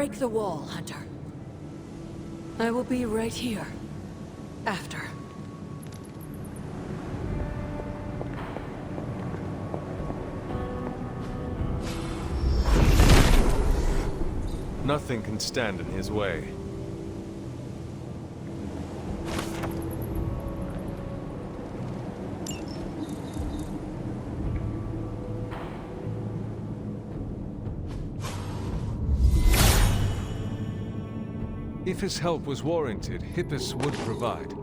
break the wall, Hunter. I will be right here. After. Nothing can stand in his way. If his help was warranted, Hippus would provide.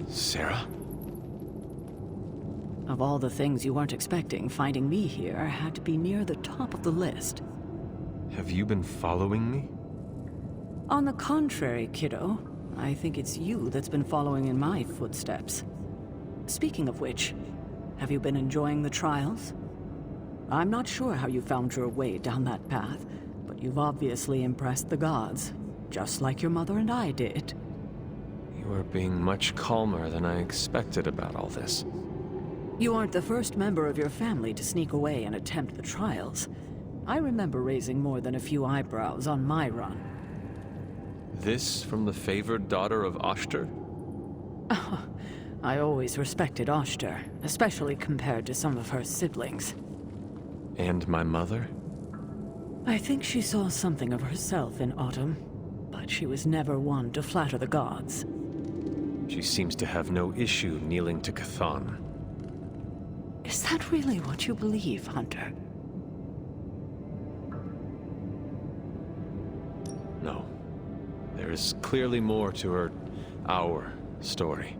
Sarah? Of all the things you weren't expecting, finding me here had to be near the top of the list. Have you been following me? On the contrary, kiddo, I think it's you that's been following in my footsteps. Speaking of which, have you been enjoying the trials? I'm not sure how you found your way down that path, but you've obviously impressed the gods, just like your mother and I did. You are being much calmer than I expected about all this. You aren't the first member of your family to sneak away and attempt the trials. I remember raising more than a few eyebrows on my run. This from the favored daughter of Oshter? I always respected Oshter, especially compared to some of her siblings. And my mother? I think she saw something of herself in Autumn, but she was never one to flatter the gods. She seems to have no issue kneeling to Chthon. Is that really what you believe, Hunter? No. There is clearly more to our story.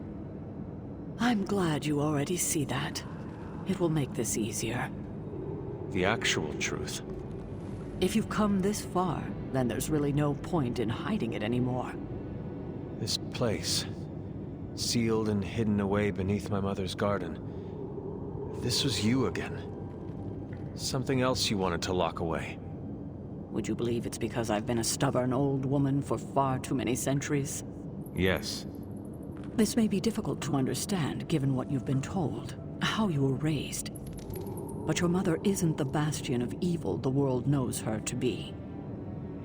I'm glad you already see that. It will make this easier. The actual truth. If you've come this far, then there's really no point in hiding it anymore. This place, sealed and hidden away beneath my mother's garden. This was you again. Something else you wanted to lock away. Would you believe it's because I've been a stubborn old woman for far too many centuries? Yes. This may be difficult to understand, given what you've been told, how you were raised. But your mother isn't the bastion of evil the world knows her to be.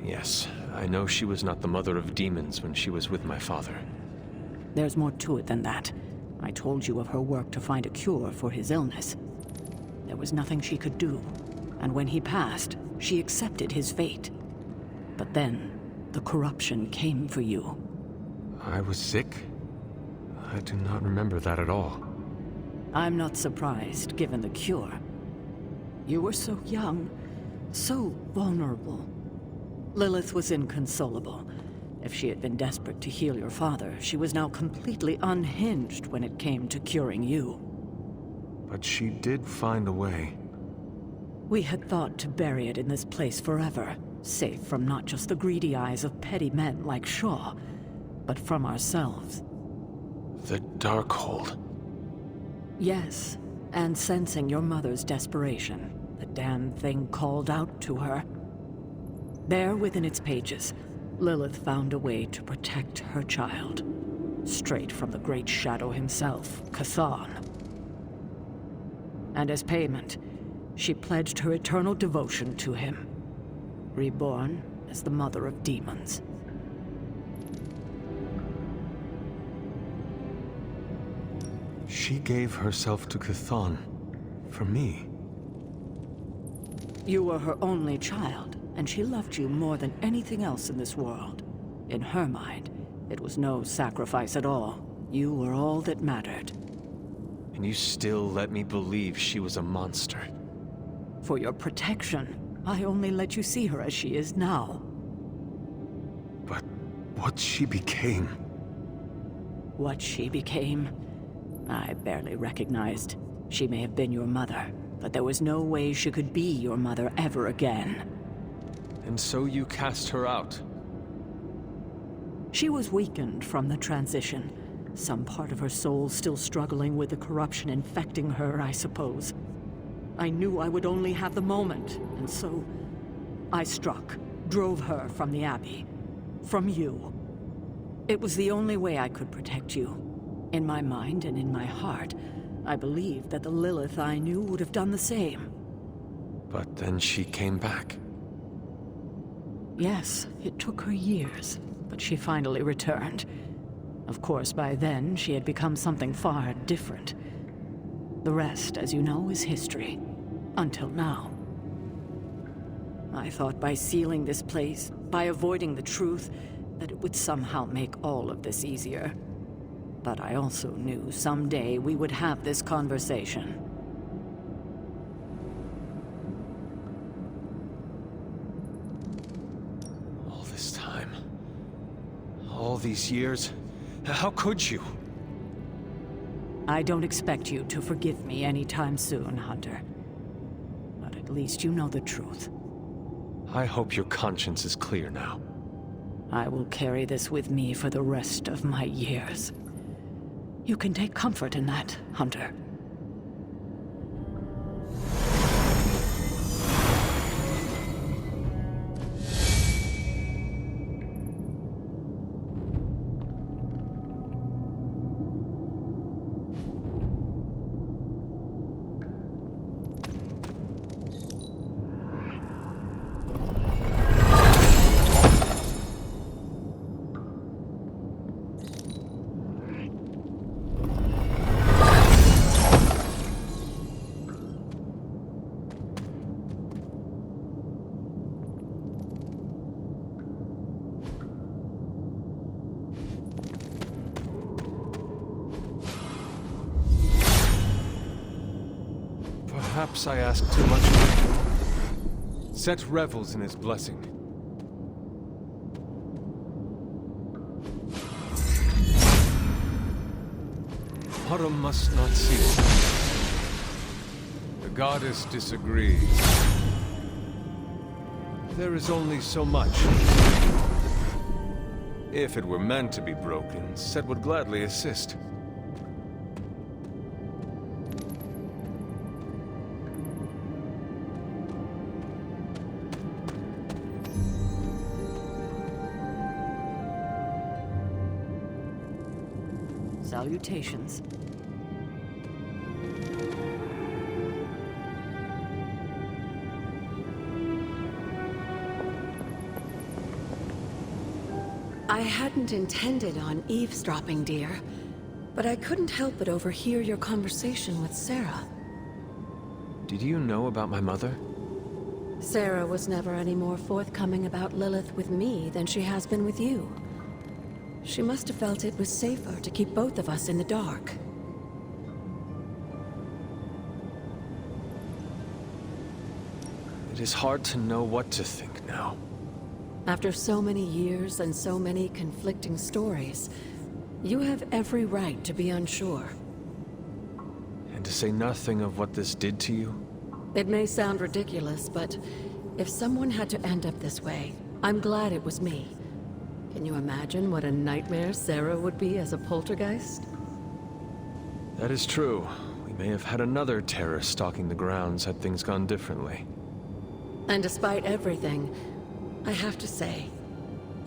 Yes, I know she was not the mother of demons when she was with my father. There's more to it than that. I told you of her work to find a cure for his illness. There was nothing she could do, and when he passed, she accepted his fate. But then, the corruption came for you. I was sick? I do not remember that at all. I'm not surprised, given the cure. You were so young, so vulnerable. Lillith was inconsolable. If she had been desperate to heal your father, she was now completely unhinged when it came to curing you. But she did find a way. We had thought to bury it in this place forever, safe from not just the greedy eyes of petty men like Shaw, but from ourselves. The Darkhold. Yes, and sensing your mother's desperation, the damn thing called out to her. There within its pages, Lillith found a way to protect her child, straight from the Great Shadow himself, Chthon. And as payment, she pledged her eternal devotion to him, reborn as the Mother of Demons. She gave herself to Chthon. For me. You were her only child, and she loved you more than anything else in this world. In her mind, it was no sacrifice at all. You were all that mattered. And you still let me believe she was a monster. For your protection, I only let you see her as she is now. But what she became... What she became, I barely recognized. She may have been your mother, but there was no way she could be your mother ever again. And so you cast her out? She was weakened from the transition. Some part of her soul still struggling with the corruption infecting her, I suppose. I knew I would only have the moment, and so I struck, drove her from the Abbey. From you. It was the only way I could protect you. In my mind and in my heart, I believed that the Lillith I knew would have done the same. But then she came back. Yes, it took her years, but she finally returned. Of course, by then, she had become something far different. The rest, as you know, is history. Until now. I thought by sealing this place, by avoiding the truth, that it would somehow make all of this easier. But I also knew someday we would have this conversation. All this time... all these years... how could you? I don't expect you to forgive me anytime soon, Hunter. But at least you know the truth. I hope your conscience is clear now. I will carry this with me for the rest of my years. You can take comfort in that, Hunter. Perhaps I ask too much. Set revels in his blessing. Autumn must not see it. The goddess disagrees. There is only so much. If it were meant to be broken, Set would gladly assist. Salutations. I hadn't intended on eavesdropping, dear, but I couldn't help but overhear your conversation with Sarah. Did you know about my mother? Sarah was never any more forthcoming about Lilith with me than she has been with you. She must have felt it was safer to keep both of us in the dark. It is hard to know what to think now. After so many years and so many conflicting stories, you have every right to be unsure. And to say nothing of what this did to you? It may sound ridiculous, but if someone had to end up this way, I'm glad it was me. Can you imagine what a nightmare Sarah would be as a poltergeist? That is true. We may have had another terror stalking the grounds had things gone differently. And despite everything, I have to say,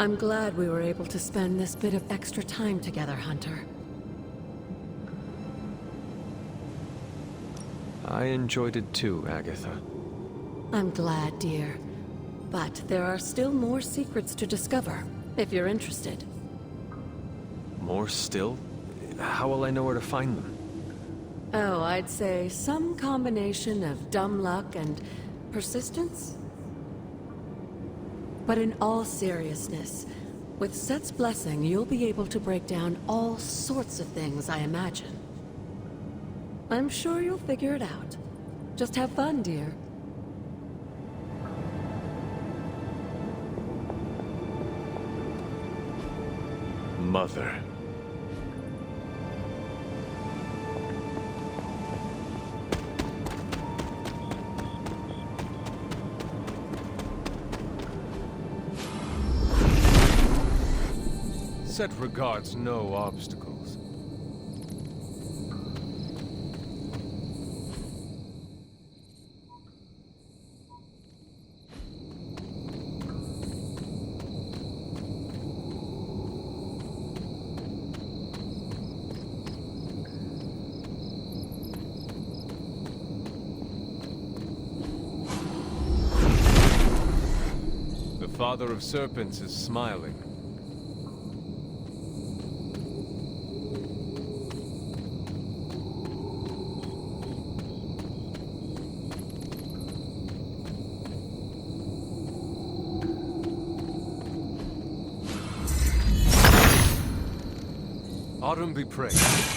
I'm glad we were able to spend this bit of extra time together, Hunter. I enjoyed it too, Agatha. I'm glad, dear. But there are still more secrets to discover, if you're interested. More still? How will I know where to find them? Oh, I'd say some combination of dumb luck and persistence? But in all seriousness, with Set's blessing, you'll be able to break down all sorts of things, I imagine. I'm sure you'll figure it out. Just have fun, dear. mother. Set regards no obstacles. The Father of Serpents is smiling. Autumn be praised.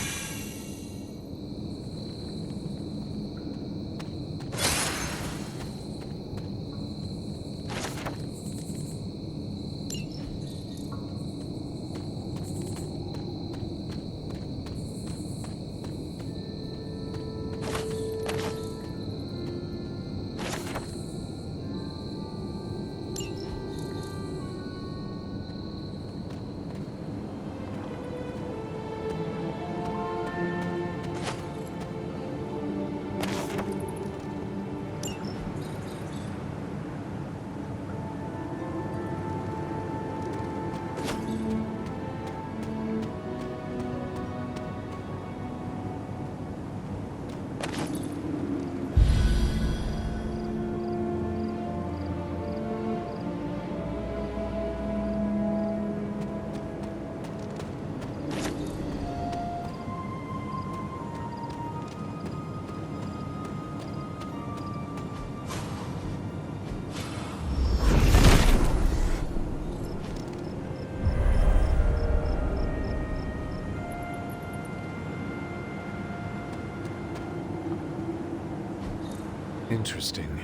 Interesting.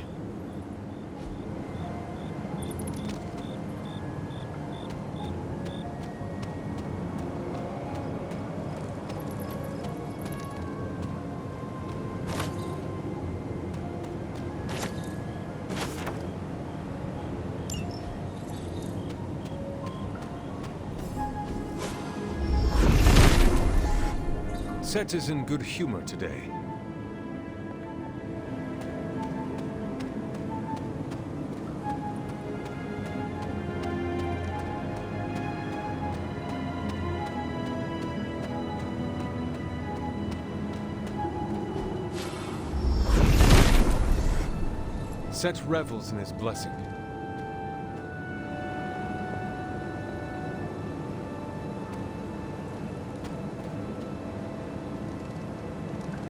Set is in good humor today. Set revels in his blessing.